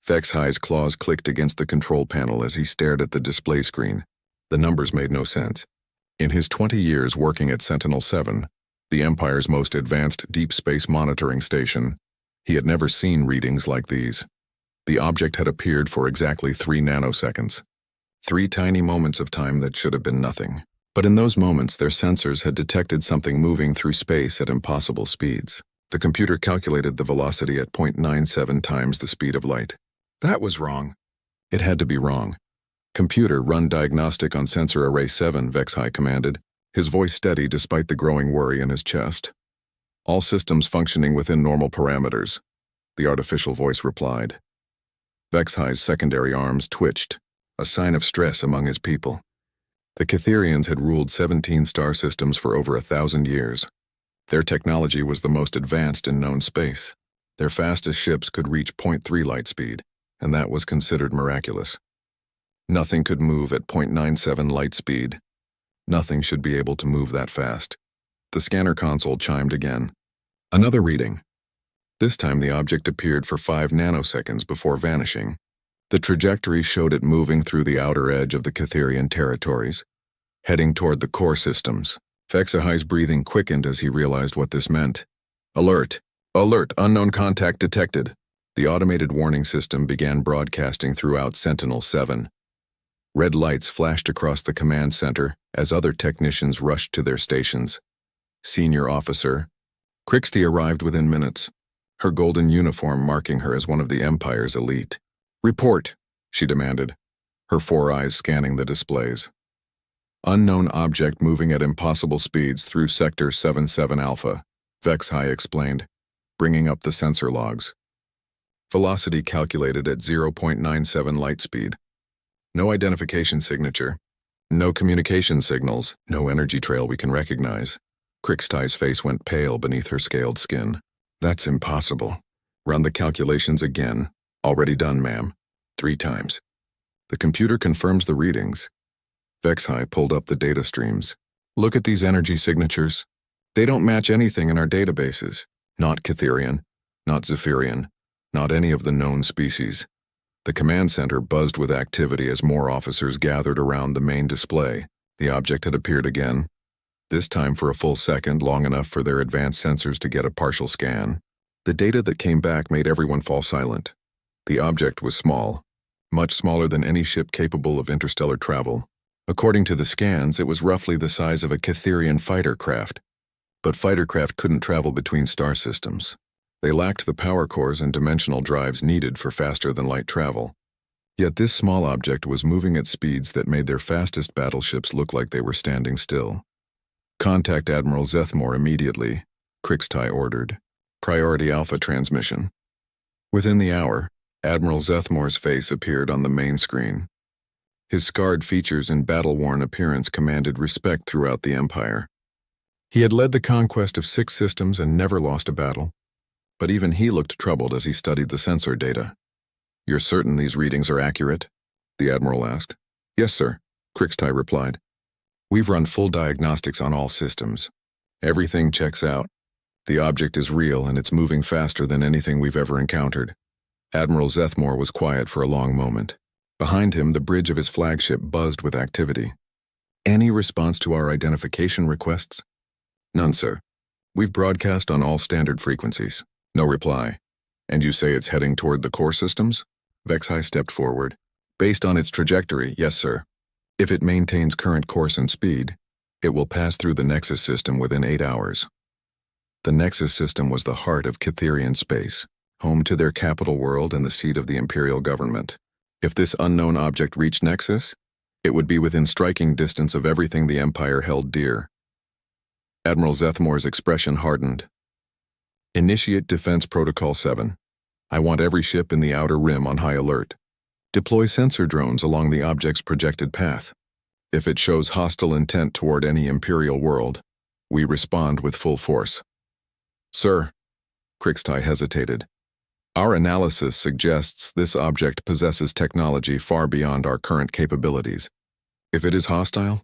Vexhai's claws clicked against the control panel as he stared at the display screen. The numbers made no sense. In his 20 years working at Sentinel-7, the Empire's most advanced deep space monitoring station, he had never seen readings like these. The object had appeared for exactly 3 nanoseconds. 3 tiny moments of time that should have been nothing. But in those moments, their sensors had detected something moving through space at impossible speeds. The computer calculated the velocity at 0.97 times the speed of light. That was wrong. It had to be wrong. Computer, run diagnostic on sensor array 7, Vexhai commanded, his voice steady despite the growing worry in his chest. All systems functioning within normal parameters, the artificial voice replied. Vexhai's secondary arms twitched, a sign of stress among his people. The Catherians had ruled 17 star systems for over 1,000 years. Their technology was the most advanced in known space. Their fastest ships could reach 0.3 light speed, and that was considered miraculous. Nothing could move at 0.97 light speed. Nothing should be able to move that fast. The scanner console chimed again. Another reading. This time the object appeared for 5 nanoseconds before vanishing. The trajectory showed it moving through the outer edge of the Catherian territories, heading toward the core systems. Vexhai's breathing quickened as he realized what this meant. Alert! Alert! Unknown contact detected! The automated warning system began broadcasting throughout Sentinel-7. Red lights flashed across the command center as other technicians rushed to their stations. Senior officer Crixty arrived within minutes, her golden uniform marking her as one of the Empire's elite. Report, she demanded, her 4 eyes scanning the displays. Unknown object moving at impossible speeds through Sector 77 Alpha, Vexhai explained, bringing up the sensor logs. Velocity calculated at 0.97 light speed. No identification signature. No communication signals. No energy trail we can recognize. Crixty's face went pale beneath her scaled skin. That's impossible. Run the calculations again. Already done, ma'am. 3 times. The computer confirms the readings. Vexhai pulled up the data streams. Look at these energy signatures. They don't match anything in our databases. Not Catherian, not Zephyrian, not any of the known species. The command center buzzed with activity as more officers gathered around the main display. The object had appeared again, this time for a full second, long enough for their advanced sensors to get a partial scan. The data that came back made everyone fall silent. The object was small, much smaller than any ship capable of interstellar travel. According to the scans, it was roughly the size of a Catherian fighter craft. But fighter craft couldn't travel between star systems. They lacked the power cores and dimensional drives needed for faster-than-light travel. Yet this small object was moving at speeds that made their fastest battleships look like they were standing still. Contact Admiral Zethmore immediately, Crixty ordered. Priority Alpha transmission. Within the hour, Admiral Zethmore's face appeared on the main screen. His scarred features and battle-worn appearance commanded respect throughout the Empire. He had led the conquest of 6 systems and never lost a battle. But even he looked troubled as he studied the sensor data. You're certain these readings are accurate? The Admiral asked. Yes, sir, Crixty replied. We've run full diagnostics on all systems. Everything checks out. The object is real and it's moving faster than anything we've ever encountered. Admiral Zethmore was quiet for a long moment. Behind him, the bridge of his flagship buzzed with activity. Any response to our identification requests? None, sir. We've broadcast on all standard frequencies. No reply. And you say it's heading toward the core systems? Vexhai stepped forward. Based on its trajectory, yes, sir. If it maintains current course and speed, it will pass through the Nexus system within 8 hours. The Nexus system was the heart of Catherian space, home to their capital world and the seat of the Imperial government. If this unknown object reached Nexus, it would be within striking distance of everything the Empire held dear. Admiral Zethmore's expression hardened. Initiate Defense Protocol 7. I want every ship in the Outer Rim on high alert. Deploy sensor drones along the object's projected path. If it shows hostile intent toward any Imperial world, we respond with full force. Sir, Crixty hesitated. Our analysis suggests this object possesses technology far beyond our current capabilities. If it is hostile,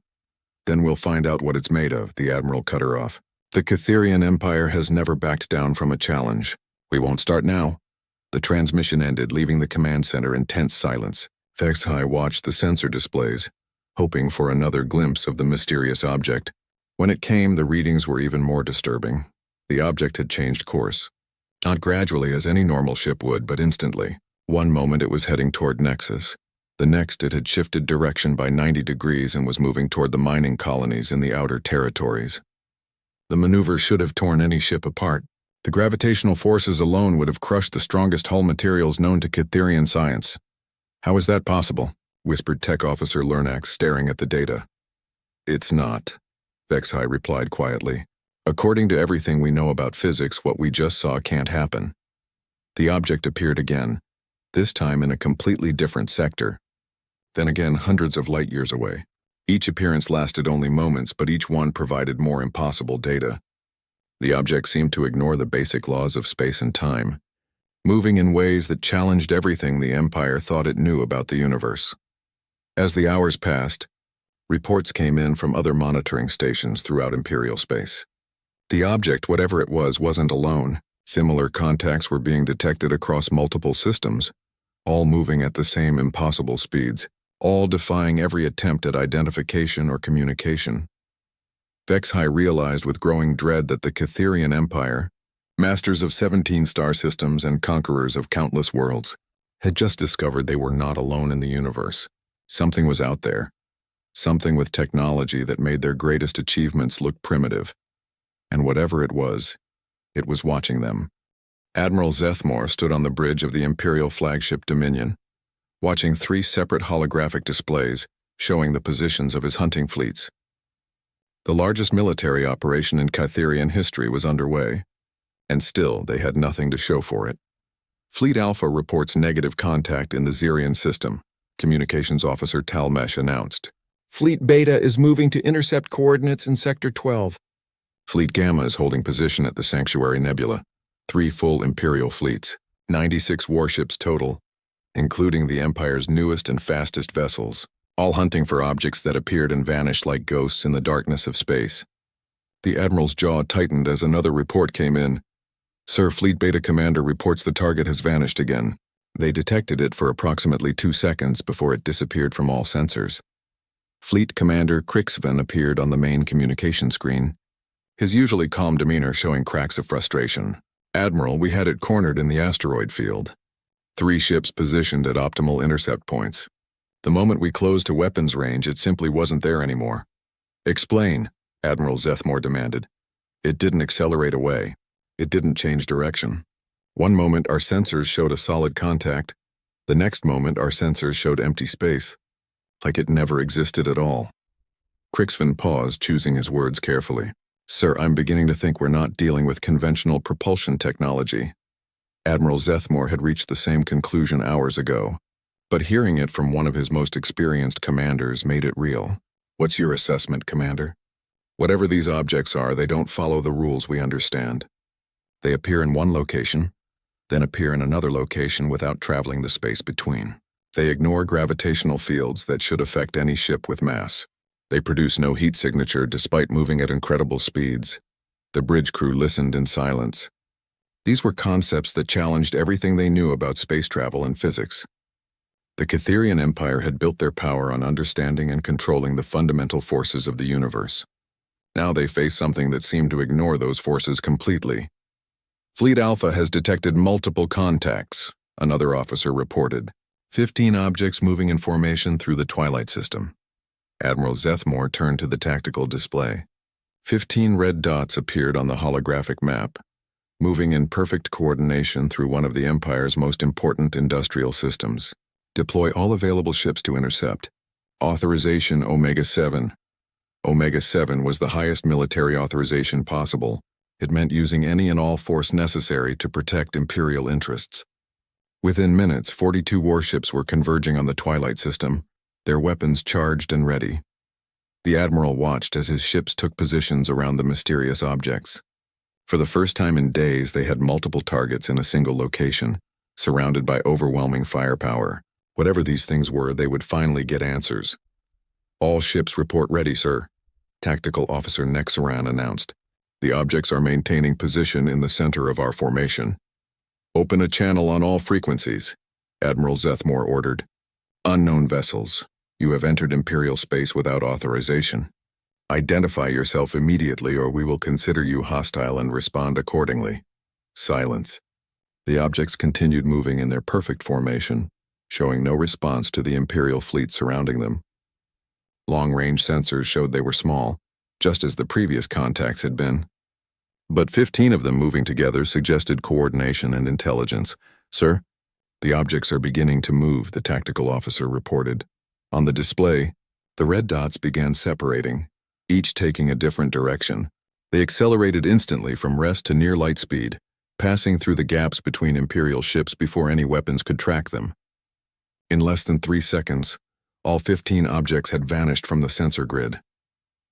then we'll find out what it's made of, the Admiral cut her off. The Catherian Empire has never backed down from a challenge. We won't start now. The transmission ended, leaving the command center in tense silence. Vexhai watched the sensor displays, hoping for another glimpse of the mysterious object. When it came, the readings were even more disturbing. The object had changed course. Not gradually as any normal ship would, but instantly. One moment it was heading toward Nexus. The next it had shifted direction by 90 degrees and was moving toward the mining colonies in the outer territories. The maneuver should have torn any ship apart. The gravitational forces alone would have crushed the strongest hull materials known to Cytherian science. "How is that possible?" whispered Tech Officer Lernax, staring at the data. "It's not," Vexhai replied quietly. "According to everything we know about physics, what we just saw can't happen." The object appeared again, this time in a completely different sector. Then again, hundreds of light years away. Each appearance lasted only moments, but each one provided more impossible data. The object seemed to ignore the basic laws of space and time, moving in ways that challenged everything the Empire thought it knew about the universe. As the hours passed, reports came in from other monitoring stations throughout Imperial space. The object, whatever it was, wasn't alone. Similar contacts were being detected across multiple systems, all moving at the same impossible speeds, all defying every attempt at identification or communication. Vexhai realized with growing dread that the Cytherian Empire, masters of 17 star systems and conquerors of countless worlds, had just discovered they were not alone in the universe. Something was out there, something with technology that made their greatest achievements look primitive. And whatever it was watching them. Admiral Zethmore stood on the bridge of the Imperial flagship Dominion, watching 3 separate holographic displays showing the positions of his hunting fleets. The largest military operation in Cytherian history was underway, and still they had nothing to show for it. Fleet Alpha reports negative contact in the Xerian system, Communications Officer Talmesh announced. Fleet Beta is moving to intercept coordinates in Sector 12. Fleet Gamma is holding position at the Sanctuary Nebula. 3 full Imperial fleets, 96 warships total, including the Empire's newest and fastest vessels, all hunting for objects that appeared and vanished like ghosts in the darkness of space. The Admiral's jaw tightened as another report came in. "Sir, Fleet Beta Commander reports the target has vanished again. They detected it for approximately 2 seconds before it disappeared from all sensors." Fleet Commander Krixven appeared on the main communication screen, his usually calm demeanor showing cracks of frustration. "Admiral, we had it cornered in the asteroid field. 3 ships positioned at optimal intercept points. The moment we closed to weapons range, it simply wasn't there anymore." "Explain," Admiral Zethmore demanded. "It didn't accelerate away. It didn't change direction. One moment our sensors showed a solid contact. The next moment our sensors showed empty space, like it never existed at all." Krixven paused, choosing his words carefully. "Sir, I'm beginning to think we're not dealing with conventional propulsion technology." Admiral Zethmore had reached the same conclusion hours ago, but hearing it from one of his most experienced commanders made it real. "What's your assessment, Commander?" "Whatever these objects are, they don't follow the rules we understand. They appear in one location, then appear in another location without traveling the space between. They ignore gravitational fields that should affect any ship with mass. They produce no heat signature despite moving at incredible speeds." The bridge crew listened in silence. These were concepts that challenged everything they knew about space travel and physics. The Cytherian Empire had built their power on understanding and controlling the fundamental forces of the universe. Now they faced something that seemed to ignore those forces completely. "Fleet Alpha has detected multiple contacts," another officer reported. 15 objects moving in formation through the Twilight system. Admiral Zethmore turned to the tactical display. 15 red dots appeared on the holographic map, moving in perfect coordination through one of the Empire's most important industrial systems. "Deploy all available ships to intercept. Authorization Omega-7. Omega-7 was the highest military authorization possible. It meant using any and all force necessary to protect Imperial interests." Within minutes, 42 warships were converging on the Twilight system, their weapons charged and ready. The Admiral watched as his ships took positions around the mysterious objects. For the first time in days, they had multiple targets in a single location, surrounded by overwhelming firepower. Whatever these things were, they would finally get answers. "All ships report ready, sir," Tactical Officer Nexaran announced. "The objects are maintaining position in the center of our formation." Open a channel on all frequencies, Admiral Zethmore ordered. Unknown vessels, you have entered Imperial space without authorization. Identify yourself immediately or we will consider you hostile and respond accordingly. Silence. The objects continued moving in their perfect formation, showing no response to the Imperial fleet surrounding them. Long-range sensors showed they were small, just as the previous contacts had been. But 15 of them moving together suggested coordination and intelligence. Sir, the objects are beginning to move, the tactical officer reported. On the display, the red dots began separating, each taking a different direction. They accelerated instantly from rest to near light speed, passing through the gaps between Imperial ships before any weapons could track them. In less than 3 seconds, all 15 objects had vanished from the sensor grid.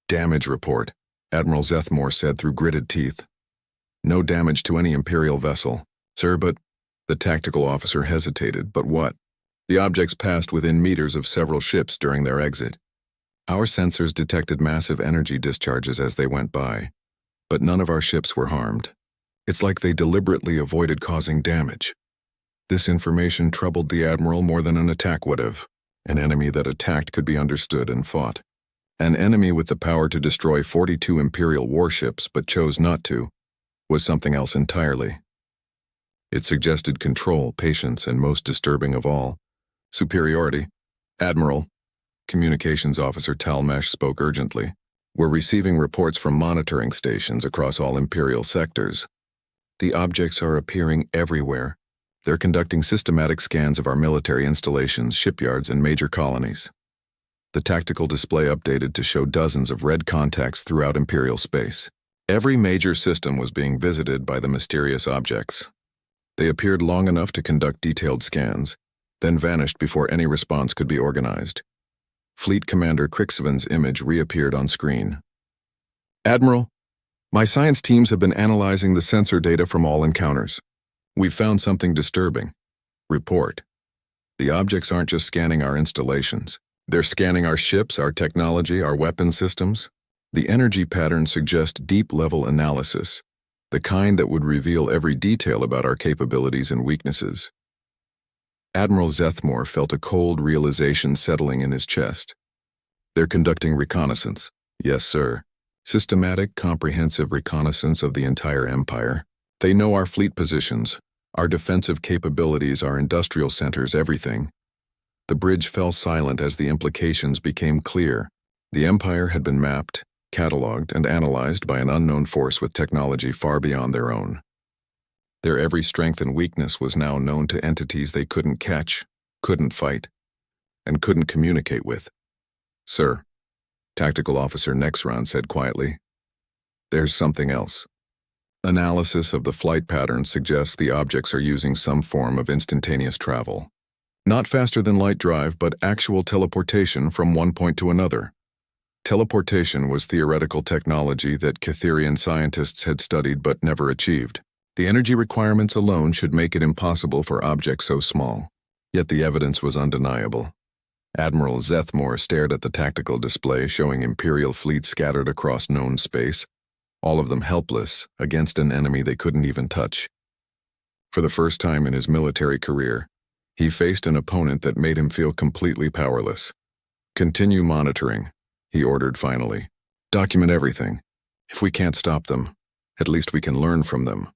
Damage report, Admiral Zethmore said through gritted teeth. No damage to any Imperial vessel. Sir, but... The tactical officer hesitated, but what? The objects passed within meters of several ships during their exit. Our sensors detected massive energy discharges as they went by, but none of our ships were harmed. It's like they deliberately avoided causing damage. This information troubled the Admiral more than an attack would have. An enemy that attacked could be understood and fought. An enemy with the power to destroy 42 Imperial warships but chose not to was something else entirely. It suggested control, patience, and most disturbing of all, superiority. Admiral, Communications Officer Talmesh spoke urgently. We're receiving reports from monitoring stations across all Imperial sectors. The objects are appearing everywhere. They're conducting systematic scans of our military installations, shipyards, and major colonies. The tactical display updated to show dozens of red contacts throughout Imperial space. Every major system was being visited by the mysterious objects. They appeared long enough to conduct detailed scans, then vanished before any response could be organized. Fleet Commander Krixven's image reappeared on screen. Admiral, my science teams have been analyzing the sensor data from all encounters. We've found something disturbing. Report. The objects aren't just scanning our installations. They're scanning our ships, our technology, our weapon systems. The energy patterns suggest deep-level analysis, the kind that would reveal every detail about our capabilities and weaknesses. Admiral Zethmore felt a cold realization settling in his chest. They're conducting reconnaissance. Yes, sir. Systematic, comprehensive reconnaissance of the entire Empire. They know our fleet positions, our defensive capabilities, our industrial centers, everything. The bridge fell silent as the implications became clear. The Empire had been mapped, catalogued, and analyzed by an unknown force with technology far beyond their own. Their every strength and weakness was now known to entities they couldn't catch, couldn't fight, and couldn't communicate with. Sir, Tactical Officer Nexron said quietly, there's something else. Analysis of the flight patterns suggests the objects are using some form of instantaneous travel. Not faster than light drive, but actual teleportation from one point to another. Teleportation was theoretical technology that Catherian scientists had studied but never achieved. The energy requirements alone should make it impossible for objects so small. Yet the evidence was undeniable. Admiral Zethmore stared at the tactical display showing Imperial fleets scattered across known space, all of them helpless against an enemy they couldn't even touch. For the first time in his military career, he faced an opponent that made him feel completely powerless. Continue monitoring, he ordered finally. Document everything. If we can't stop them, at least we can learn from them.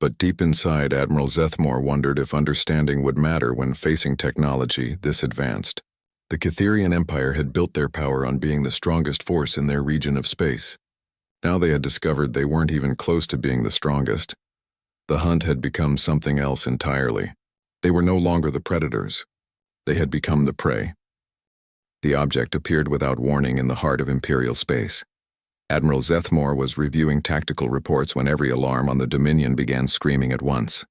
But deep inside, Admiral Zethmore wondered if understanding would matter when facing technology this advanced. The Catherian Empire had built their power on being the strongest force in their region of space. Now they had discovered they weren't even close to being the strongest. The hunt had become something else entirely. They were no longer the predators. They had become the prey. The object appeared without warning in the heart of Imperial space. Admiral Zethmore was reviewing tactical reports when every alarm on the Dominion began screaming at once.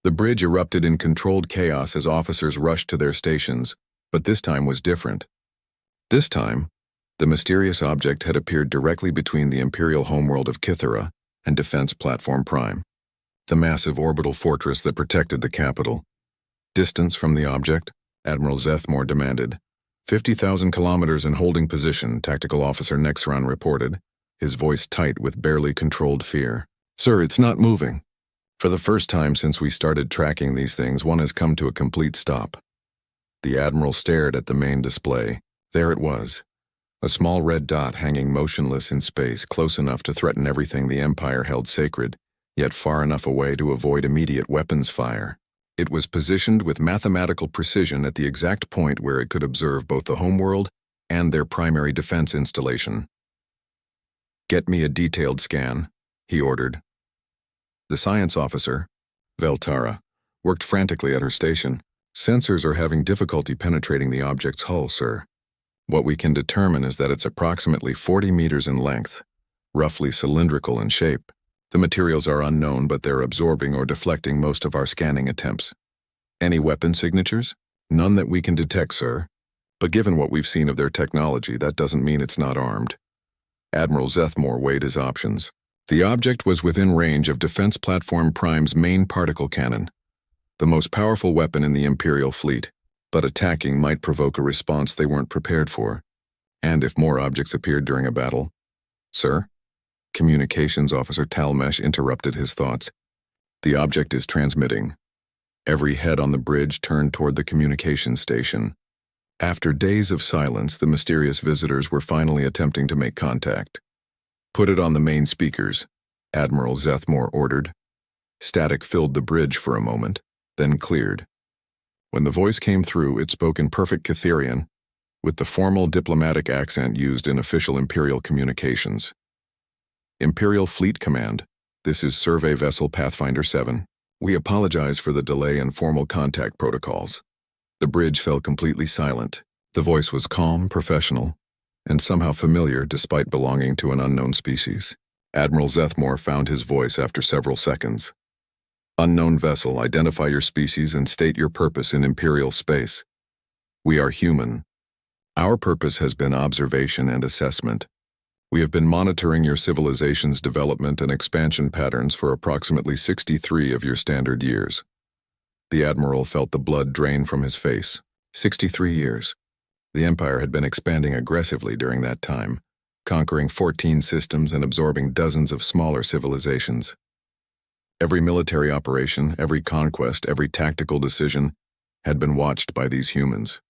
The bridge erupted in controlled chaos as officers rushed to their stations, but this time was different. This time, the mysterious object had appeared directly between the Imperial homeworld of Kythera and Defense Platform Prime, the massive orbital fortress that protected the capital. Distance from the object, Admiral Zethmore demanded. 50,000 kilometers in holding position, Tactical Officer Nexron reported, his voice tight with barely controlled fear. Sir, it's not moving. For the first time since we started tracking these things, one has come to a complete stop. The Admiral stared at the main display. There it was. A small red dot hanging motionless in space, close enough to threaten everything the Empire held sacred, yet far enough away to avoid immediate weapons fire. It was positioned with mathematical precision at the exact point where it could observe both the homeworld and their primary defense installation. "Get me a detailed scan," he ordered. The science officer, Veltara, worked frantically at her station. "Sensors are having difficulty penetrating the object's hull, sir. What we can determine is that it's approximately 40 meters in length, roughly cylindrical in shape. The materials are unknown, but they're absorbing or deflecting most of our scanning attempts." "Any weapon signatures?" "None that we can detect, sir. But given what we've seen of their technology, that doesn't mean it's not armed." Admiral Zethmore weighed his options. The object was within range of Defense Platform Prime's main particle cannon, the most powerful weapon in the Imperial fleet, but attacking might provoke a response they weren't prepared for. And if more objects appeared during a battle. "Sir?" Communications Officer Talmesh interrupted his thoughts. "The object is transmitting." Every head on the bridge turned toward the communications station. After days of silence, the mysterious visitors were finally attempting to make contact. "Put it on the main speakers," Admiral Zethmore ordered. Static filled the bridge for a moment, then cleared. When the voice came through, it spoke in perfect Catherian, with the formal diplomatic accent used in official Imperial communications. "Imperial Fleet Command, this is Survey Vessel Pathfinder 7. We apologize for the delay in formal contact protocols." The bridge fell completely silent. The voice was calm, professional, and somehow familiar despite belonging to an unknown species. Admiral Zethmore found his voice after several seconds. "Unknown vessel, identify your species and state your purpose in Imperial space." "We are human. Our purpose has been observation and assessment. We have been monitoring your civilization's development and expansion patterns for approximately 63 of your standard years." The Admiral felt the blood drain from his face. 63 years. The Empire had been expanding aggressively during that time, conquering 14 systems and absorbing dozens of smaller civilizations. Every military operation, every conquest, every tactical decision had been watched by these humans.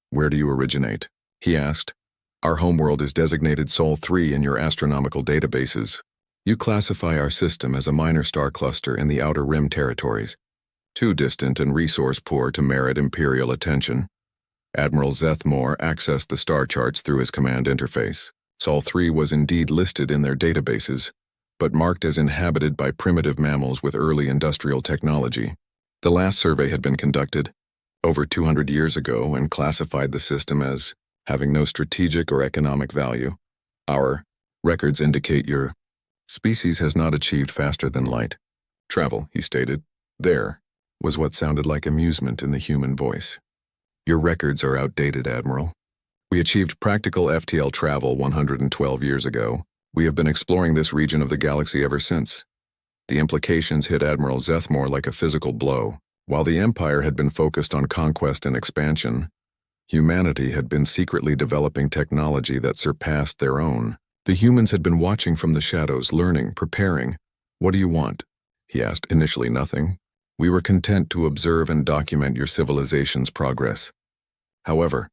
"Where do you originate?" he asked. "Our homeworld is designated Sol 3 in your astronomical databases. You classify our system as a minor star cluster in the Outer Rim territories, too distant and resource-poor to merit Imperial attention." Admiral Zethmore accessed the star charts through his command interface. Sol 3 was indeed listed in their databases, but marked as inhabited by primitive mammals with early industrial technology. The last survey had been conducted over 200 years ago and classified the system as having no strategic or economic value. "Our records indicate your species has not achieved faster than light travel," he stated. "There," was what sounded like amusement in the human voice. "Your records are outdated, Admiral. We achieved practical FTL travel 112 years ago. We have been exploring this region of the galaxy ever since." The implications hit Admiral Zethmore like a physical blow. While the Empire had been focused on conquest and expansion, humanity had been secretly developing technology that surpassed their own. The humans had been watching from the shadows, learning, preparing. "What do you want?" he asked. "Initially nothing. We were content to observe and document your civilization's progress. However,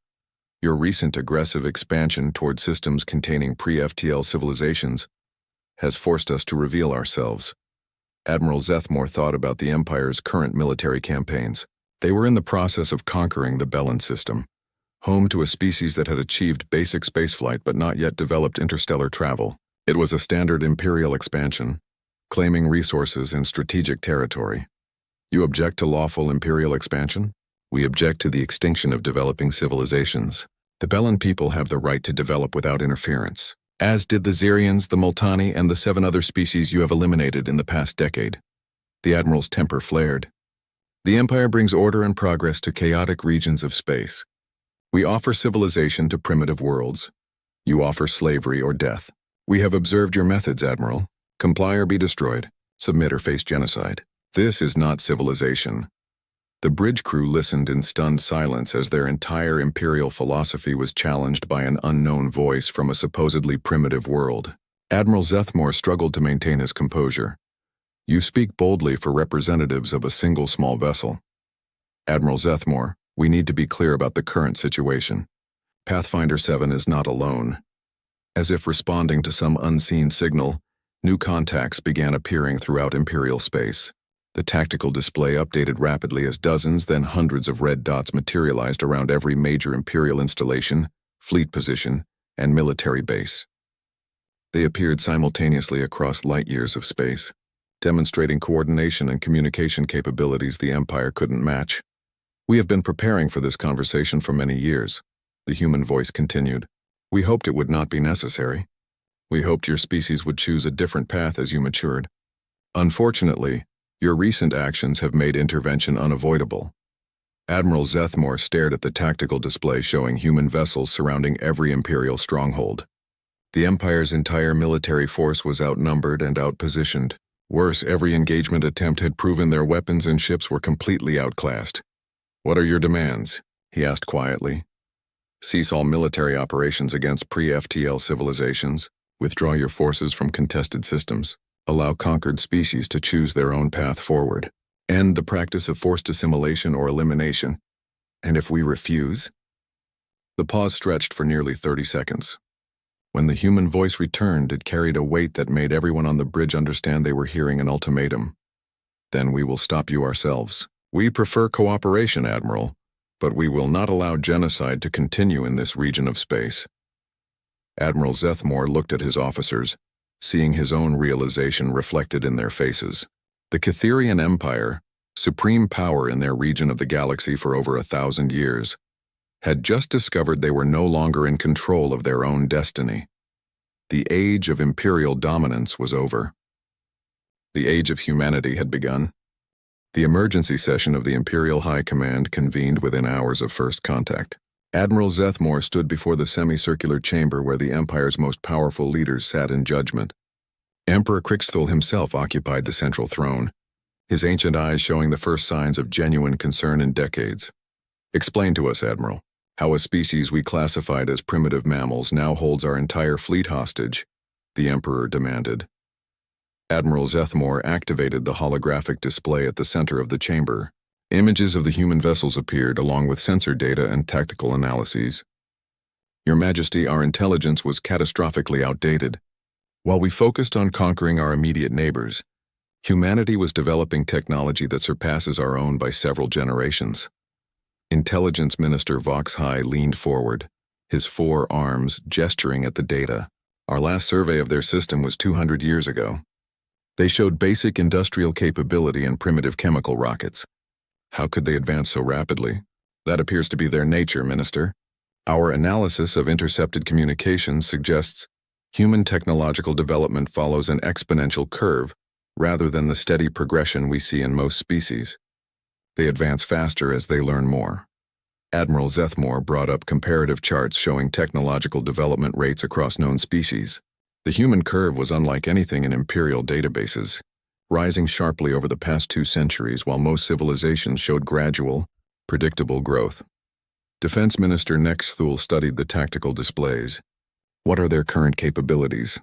your recent aggressive expansion toward systems containing pre-FTL civilizations has forced us to reveal ourselves." Admiral Zethmore thought about the Empire's current military campaigns. They were in the process of conquering the Bellan system, home to a species that had achieved basic spaceflight but not yet developed interstellar travel. It was a standard Imperial expansion, claiming resources in strategic territory. "You object to lawful Imperial expansion?" "We object to the extinction of developing civilizations. The Bellan people have the right to develop without interference, as did the Xerians, the Multani, and the 7 other species you have eliminated in the past decade." The Admiral's temper flared. "The Empire brings order and progress to chaotic regions of space. We offer civilization to primitive worlds. You offer slavery or death. We have observed your methods, Admiral. Comply or be destroyed. Submit or face genocide. This is not civilization." The bridge crew listened in stunned silence as their entire Imperial philosophy was challenged by an unknown voice from a supposedly primitive world. Admiral Zethmore struggled to maintain his composure. You speak boldly for representatives of a single small vessel. Admiral Zethmore, we need to be clear about the current situation. Pathfinder 7 is not alone. As if responding to some unseen signal, new contacts began appearing throughout Imperial space. The tactical display updated rapidly as dozens, then hundreds of red dots materialized around every major Imperial installation, fleet position, and military base. They appeared simultaneously across light years of space, demonstrating coordination and communication capabilities the Empire couldn't match. We have been preparing for this conversation for many years, the human voice continued. We hoped it would not be necessary. We hoped your species would choose a different path as you matured. Unfortunately, your recent actions have made intervention unavoidable. Admiral Zethmore stared at the tactical display showing human vessels surrounding every Imperial stronghold. The Empire's entire military force was outnumbered and outpositioned. Worse, every engagement attempt had proven their weapons and ships were completely outclassed. What are your demands? He asked quietly. Cease all military operations against pre-FTL civilizations. Withdraw your forces from contested systems. Allow conquered species to choose their own path forward. End the practice of forced assimilation or elimination. And if we refuse? The pause stretched for nearly 30 seconds. When the human voice returned, it carried a weight that made everyone on the bridge understand they were hearing an ultimatum. Then we will stop you ourselves. We prefer cooperation, Admiral, but we will not allow genocide to continue in this region of space. Admiral Zethmore looked at his officers, seeing his own realization reflected in their faces. The Catherian Empire, supreme power in their region of the galaxy for over 1,000 years, had just discovered they were no longer in control of their own destiny. The age of imperial dominance was over. The age of humanity had begun. The emergency session of the Imperial High Command convened within hours of first contact. Admiral Zethmore stood before the semicircular chamber where the Empire's most powerful leaders sat in judgment. Emperor Crixthul himself occupied the central throne, his ancient eyes showing the first signs of genuine concern in decades. Explain to us, Admiral, how a species we classified as primitive mammals now holds our entire fleet hostage, the Emperor demanded. Admiral Zethmore activated the holographic display at the center of the chamber. Images of the human vessels appeared along with sensor data and tactical analyses. Your Majesty, our intelligence was catastrophically outdated. While we focused on conquering our immediate neighbors, humanity was developing technology that surpasses our own by several generations. Intelligence Minister Vox High leaned forward, his 4 arms gesturing at the data. Our last survey of their system was 200 years ago. They showed basic industrial capability and primitive chemical rockets. How could they advance so rapidly? That appears to be their nature, Minister. Our analysis of intercepted communications suggests human technological development follows an exponential curve rather than the steady progression we see in most species. They advance faster as they learn more. Admiral Zethmore brought up comparative charts showing technological development rates across known species. The human curve was unlike anything in Imperial databases, rising sharply over the past 2 centuries while most civilizations showed gradual, predictable growth. Defense Minister Nexthul studied the tactical displays. What are their current capabilities?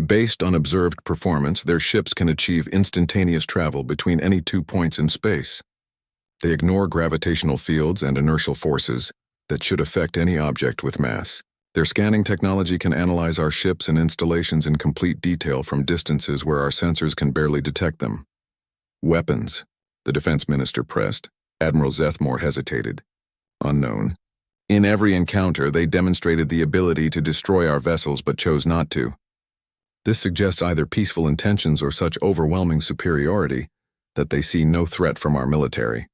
Based on observed performance, their ships can achieve instantaneous travel between any 2 points in space. They ignore gravitational fields and inertial forces that should affect any object with mass. Their scanning technology can analyze our ships and installations in complete detail from distances where our sensors can barely detect them. Weapons, the Defense Minister pressed. Admiral Zethmore hesitated. Unknown. In every encounter, they demonstrated the ability to destroy our vessels but chose not to. This suggests either peaceful intentions or such overwhelming superiority that they see no threat from our military.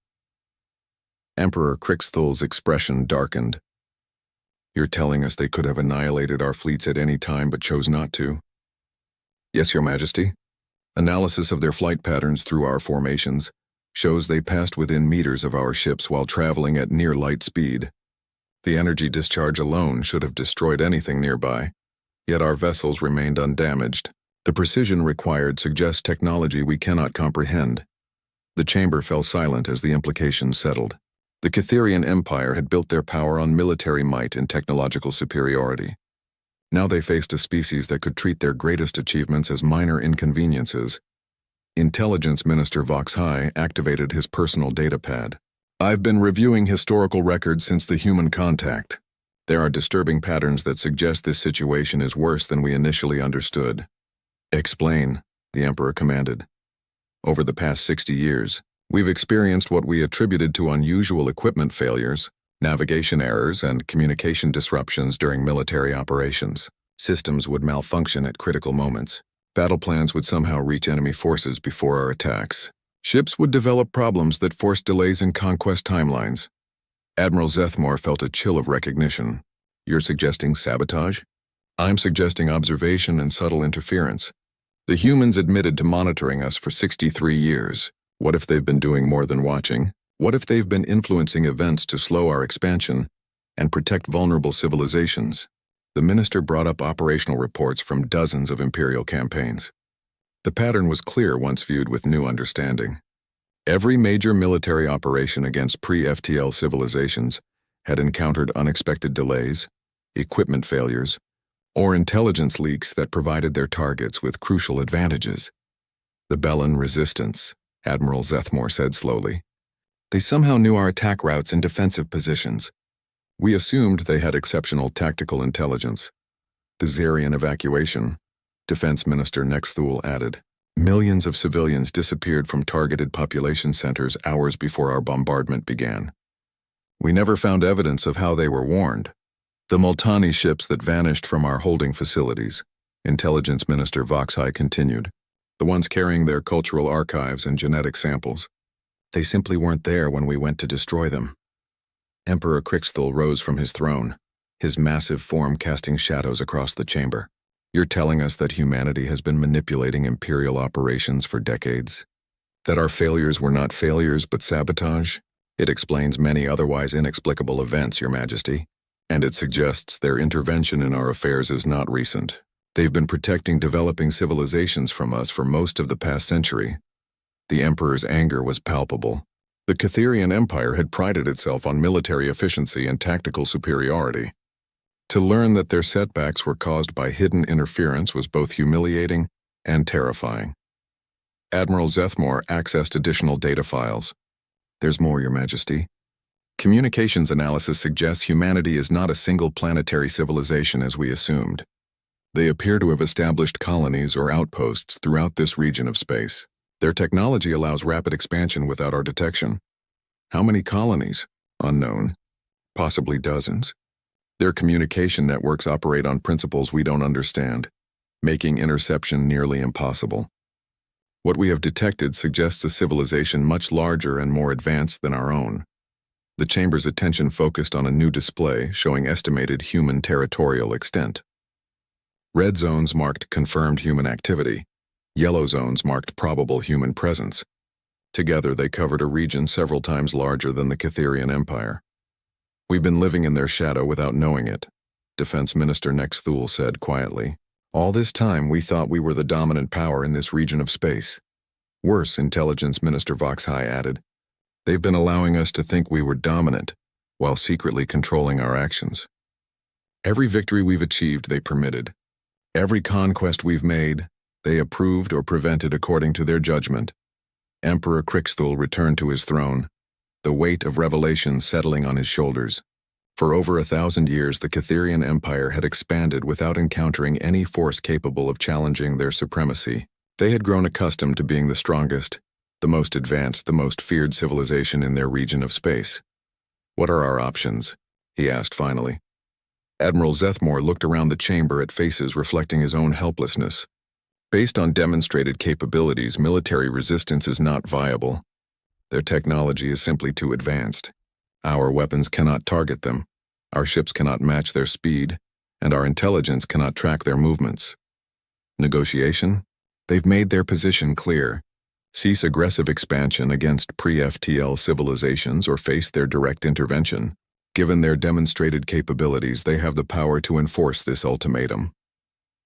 Emperor Crixthul's expression darkened. You're telling us they could have annihilated our fleets at any time but chose not to? Yes, Your Majesty. Analysis of their flight patterns through our formations shows they passed within meters of our ships while traveling at near light speed. The energy discharge alone should have destroyed anything nearby, yet our vessels remained undamaged. The precision required suggests technology we cannot comprehend. The chamber fell silent as the implications settled. The Catherian Empire had built their power on military might and technological superiority. Now they faced a species that could treat their greatest achievements as minor inconveniences. Intelligence Minister Vox High activated his personal data pad. I've been reviewing historical records since the human contact. There are disturbing patterns that suggest this situation is worse than we initially understood. Explain, the Emperor commanded. Over the past 60 years, we've experienced what we attributed to unusual equipment failures, navigation errors, and communication disruptions during military operations. Systems would malfunction at critical moments. Battle plans would somehow reach enemy forces before our attacks. Ships would develop problems that forced delays in conquest timelines. Admiral Zethmore felt a chill of recognition. You're suggesting sabotage? I'm suggesting observation and subtle interference. The humans admitted to monitoring us for 63 years. What if they've been doing more than watching? What if they've been influencing events to slow our expansion and protect vulnerable civilizations? The minister brought up operational reports from dozens of Imperial campaigns. The pattern was clear once viewed with new understanding. Every major military operation against pre-FTL civilizations had encountered unexpected delays, equipment failures, or intelligence leaks that provided their targets with crucial advantages. The Bellan resistance, Admiral Zethmore said slowly. They somehow knew our attack routes and defensive positions. We assumed they had exceptional tactical intelligence. The Zarian evacuation, Defense Minister Nexthul added. Millions of civilians disappeared from targeted population centers hours before our bombardment began. We never found evidence of how they were warned. The Multani ships that vanished from our holding facilities, Intelligence Minister Vox High continued, the ones carrying their cultural archives and genetic samples. They simply weren't there when we went to destroy them. Emperor Crixthul rose from his throne, his massive form casting shadows across the chamber. You're telling us that humanity has been manipulating Imperial operations for decades? That our failures were not failures but sabotage? It explains many otherwise inexplicable events, Your Majesty, and it suggests their intervention in our affairs is not recent. They've been protecting developing civilizations from us for most of the past century. The Emperor's anger was palpable. The Catherian Empire had prided itself on military efficiency and tactical superiority. To learn that their setbacks were caused by hidden interference was both humiliating and terrifying. Admiral Zethmore accessed additional data files. There's more, Your Majesty. Communications analysis suggests humanity is not a single planetary civilization as we assumed. They appear to have established colonies or outposts throughout this region of space. Their technology allows rapid expansion without our detection. How many colonies? Unknown. Possibly dozens. Their communication networks operate on principles we don't understand, making interception nearly impossible. What we have detected suggests a civilization much larger and more advanced than our own. The chamber's attention focused on a new display showing estimated human territorial extent. Red zones marked confirmed human activity. Yellow zones marked probable human presence. Together they covered a region several times larger than the Catherian Empire. We've been living in their shadow without knowing it, Defense Minister Nexthul said quietly. All this time we thought we were the dominant power in this region of space. Worse, Intelligence Minister Vox High added. They've been allowing us to think we were dominant, while secretly controlling our actions. Every victory we've achieved they permitted. Every conquest we've made, they approved or prevented according to their judgment. Emperor Crixthul returned to his throne, the weight of revelation settling on his shoulders. For over 1,000 years, the Catherian Empire had expanded without encountering any force capable of challenging their supremacy. They had grown accustomed to being the strongest, the most advanced, the most feared civilization in their region of space. What are our options? He asked finally. Admiral Zethmore looked around the chamber at faces reflecting his own helplessness. Based on demonstrated capabilities, military resistance is not viable. Their technology is simply too advanced. Our weapons cannot target them, our ships cannot match their speed, and our intelligence cannot track their movements. Negotiation? They've made their position clear. Cease aggressive expansion against pre-FTL civilizations or face their direct intervention. Given their demonstrated capabilities, they have the power to enforce this ultimatum.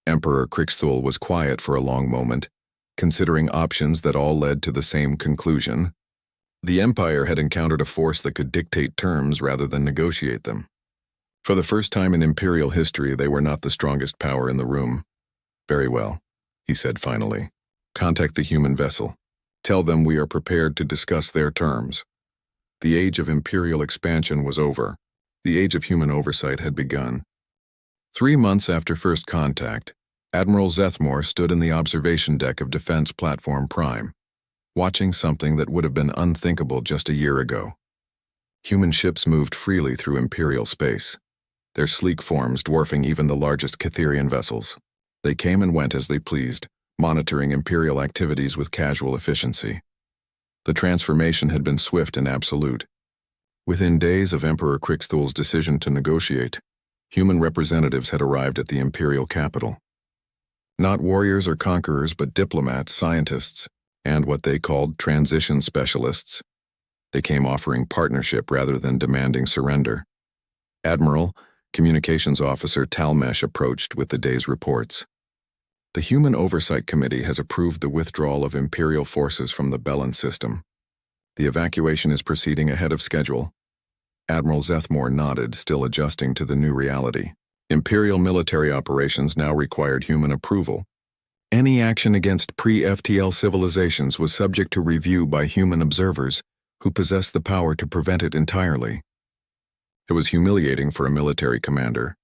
Emperor Crixthul was quiet for a long moment, considering options that all led to the same conclusion. The Empire had encountered a force that could dictate terms rather than negotiate them. For the first time in Imperial history, they were not the strongest power in the room. Very well, he said finally. Contact the human vessel. Tell them we are prepared to discuss their terms. The age of imperial expansion was over. The age of human oversight had begun. 3 months after first contact, Admiral Zethmore stood in the observation deck of Defense Platform Prime, watching something that would have been unthinkable just a year ago. Human ships moved freely through imperial space, their sleek forms dwarfing even the largest Catherian vessels. They came and went as they pleased, monitoring imperial activities with casual efficiency. The transformation had been swift and absolute. Within days of Emperor Krixthul's decision to negotiate, human representatives had arrived at the imperial capital. Not warriors or conquerors, but diplomats, scientists, and what they called transition specialists. They came offering partnership rather than demanding surrender. Admiral, Communications Officer Talmesh approached with the day's reports. The Human Oversight Committee has approved the withdrawal of Imperial forces from the Bellin system. The evacuation is proceeding ahead of schedule. Admiral Zethmore nodded, still adjusting to the new reality. Imperial military operations now required human approval. Any action against pre-FTL civilizations was subject to review by human observers who possessed the power to prevent it entirely. It was humiliating for a military commander,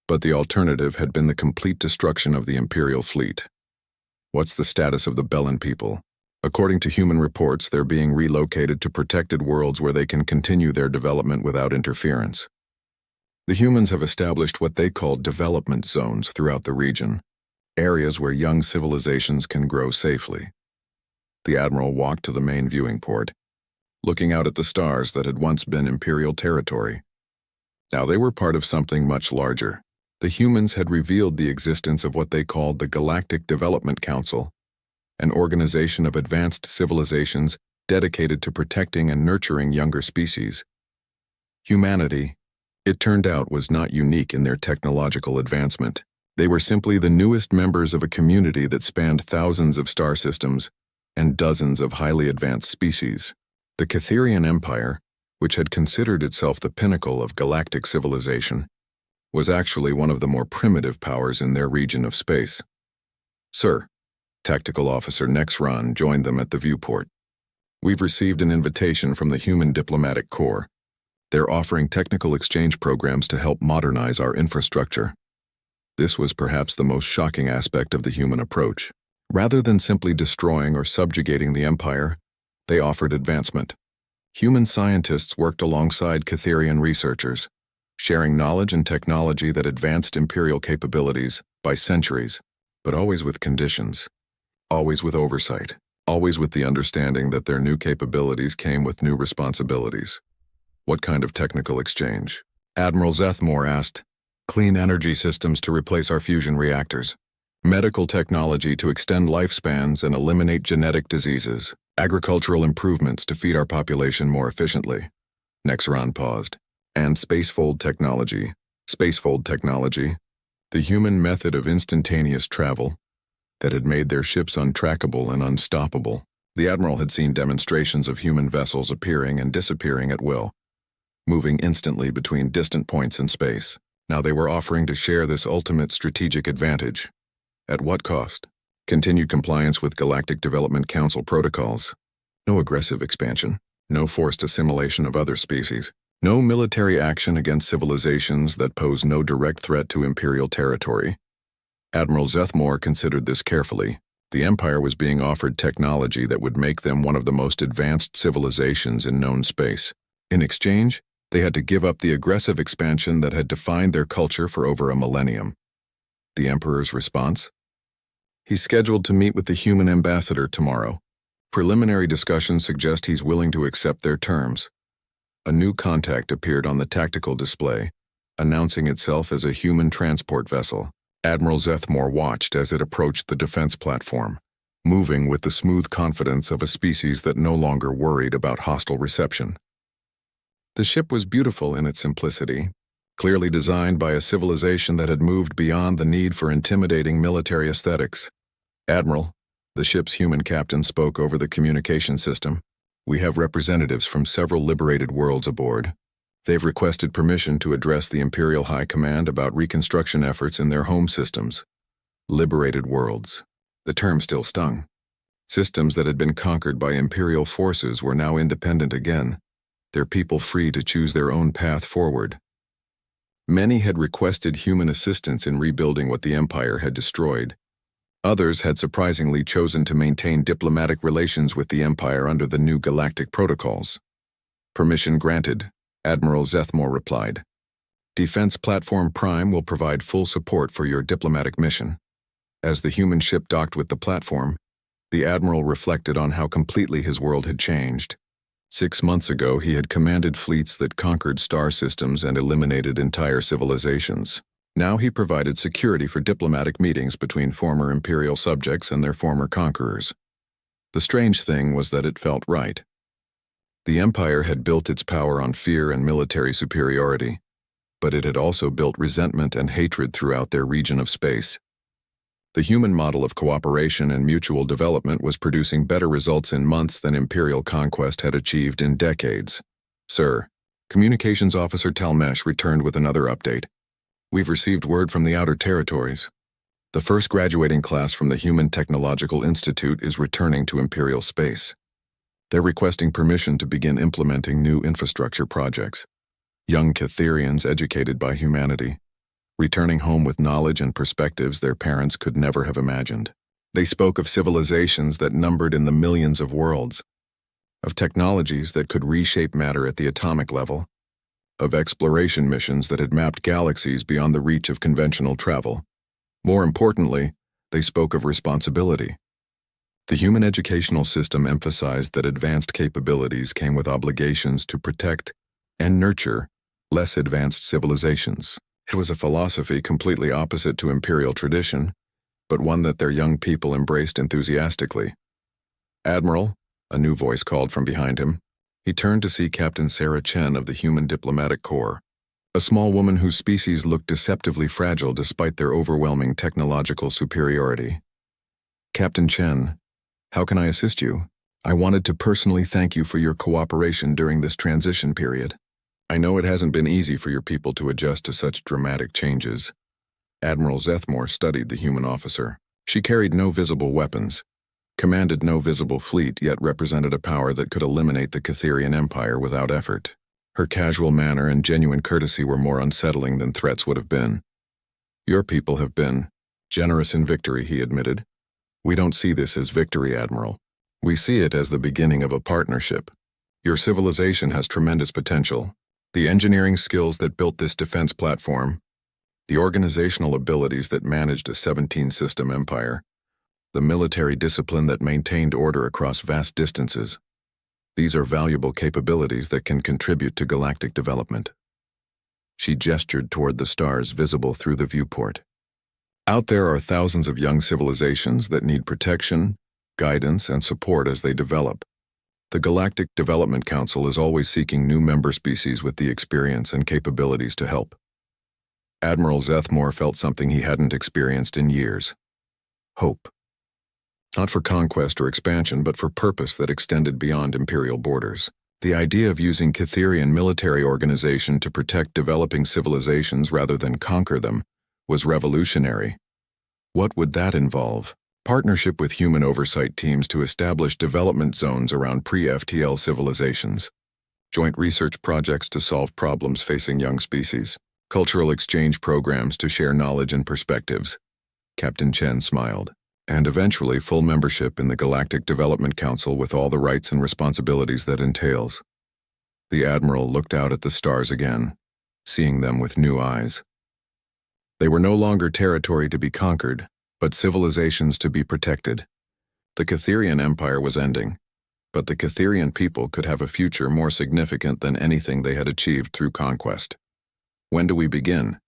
but the alternative had been the complete destruction of the Imperial fleet. What's the status of the Bellin people? According to human reports, they're being relocated to protected worlds where they can continue their development without interference. The humans have established what they call development zones throughout the region, areas where young civilizations can grow safely. The Admiral walked to the main viewing port, looking out at the stars that had once been Imperial territory. Now they were part of something much larger. The humans had revealed the existence of what they called the Galactic Development Council, an organization of advanced civilizations dedicated to protecting and nurturing younger species. Humanity, it turned out, was not unique in their technological advancement. They were simply the newest members of a community that spanned thousands of star systems and dozens of highly advanced species. The Catherian Empire, which had considered itself the pinnacle of galactic civilization, was actually one of the more primitive powers in their region of space. Sir, Tactical Officer Nexron joined them at the viewport. We've received an invitation from the Human Diplomatic Corps. They're offering technical exchange programs to help modernize our infrastructure. This was perhaps the most shocking aspect of the human approach. Rather than simply destroying or subjugating the Empire, they offered advancement. Human scientists worked alongside Catherian researchers, sharing knowledge and technology that advanced Imperial capabilities by centuries, but always with conditions, always with oversight, always with the understanding that their new capabilities came with new responsibilities. What kind of technical exchange? Admiral Zethmore asked. Clean energy systems to replace our fusion reactors, medical technology to extend lifespans and eliminate genetic diseases, agricultural improvements to feed our population more efficiently. Nexron paused. And spacefold technology. Spacefold technology, the human method of instantaneous travel that had made their ships untrackable and unstoppable. The Admiral had seen demonstrations of human vessels appearing and disappearing at will, moving instantly between distant points in space. Now they were offering to share this ultimate strategic advantage. At what cost? Continued compliance with Galactic Development Council protocols. No aggressive expansion. No forced assimilation of other species. No military action against civilizations that pose no direct threat to Imperial territory. Admiral Zethmore considered this carefully. The Empire was being offered technology that would make them one of the most advanced civilizations in known space. In exchange, they had to give up the aggressive expansion that had defined their culture for over a millennium. The Emperor's response? He's scheduled to meet with the human ambassador tomorrow. Preliminary discussions suggest he's willing to accept their terms. A new contact appeared on the tactical display, announcing itself as a human transport vessel. Admiral Zethmore watched as it approached the defense platform, moving with the smooth confidence of a species that no longer worried about hostile reception. The ship was beautiful in its simplicity, clearly designed by a civilization that had moved beyond the need for intimidating military aesthetics. Admiral, the ship's human captain spoke over the communication system. We have representatives from several liberated worlds aboard. They've requested permission to address the Imperial High Command about reconstruction efforts in their home systems. Liberated worlds. The term still stung. Systems that had been conquered by imperial forces were now independent again, their people free to choose their own path forward. Many had requested human assistance in rebuilding what the Empire had destroyed. Others had surprisingly chosen to maintain diplomatic relations with the Empire under the new galactic protocols. "Permission granted," Admiral Zethmore replied. "Defense Platform Prime will provide full support for your diplomatic mission." As the human ship docked with the platform, the Admiral reflected on how completely his world had changed. 6 months ago, he had commanded fleets that conquered star systems and eliminated entire civilizations. Now he provided security for diplomatic meetings between former Imperial subjects and their former conquerors. The strange thing was that it felt right. The Empire had built its power on fear and military superiority, but it had also built resentment and hatred throughout their region of space. The human model of cooperation and mutual development was producing better results in months than Imperial conquest had achieved in decades. "Sir," Communications Officer Talmesh returned with another update. "We've received word from the Outer Territories. The first graduating class from the Human Technological Institute is returning to Imperial space. They're requesting permission to begin implementing new infrastructure projects. Young Catherians educated by humanity, returning home with knowledge and perspectives their parents could never have imagined. They spoke of civilizations that numbered in the millions of worlds, of technologies that could reshape matter at the atomic level, of exploration missions that had mapped galaxies beyond the reach of conventional travel. More importantly, they spoke of responsibility. The human educational system emphasized that advanced capabilities came with obligations to protect and nurture less advanced civilizations. It was a philosophy completely opposite to imperial tradition, but one that their young people embraced enthusiastically. "Admiral," a new voice called from behind him. He turned to see Captain Sarah Chen of the Human Diplomatic Corps, a small woman whose species looked deceptively fragile despite their overwhelming technological superiority. "Captain Chen, how can I assist you? I wanted to personally thank you for your cooperation during this transition period. I know it hasn't been easy for your people to adjust to such dramatic changes." Admiral Zethmore studied the human officer. She carried no visible weapons, commanded no visible fleet, yet represented a power that could eliminate the Catherian Empire without effort. Her casual manner and genuine courtesy were more unsettling than threats would have been. "Your people have been generous in victory," he admitted. "We don't see this as victory, Admiral. We see it as the beginning of a partnership. Your civilization has tremendous potential. The engineering skills that built this defense platform, the organizational abilities that managed a 17-system empire, the military discipline that maintained order across vast distances. These are valuable capabilities that can contribute to galactic development." She gestured toward the stars visible through the viewport. "Out there are thousands of young civilizations that need protection, guidance, and support as they develop. The Galactic Development Council is always seeking new member species with the experience and capabilities to help." Admiral Zethmore felt something he hadn't experienced in years. Hope. Not for conquest or expansion, but for purpose that extended beyond imperial borders. The idea of using Catherian military organization to protect developing civilizations rather than conquer them was revolutionary. What would that involve? Partnership with human oversight teams to establish development zones around pre-FTL civilizations. Joint research projects to solve problems facing young species. Cultural exchange programs to share knowledge and perspectives. Captain Chen smiled. And eventually full membership in the Galactic Development Council with all the rights and responsibilities that entails. The Admiral looked out at the stars again, seeing them with new eyes. They were no longer territory to be conquered, but civilizations to be protected. The Catherian Empire was ending, but the Catherian people could have a future more significant than anything they had achieved through conquest. "When do we begin?"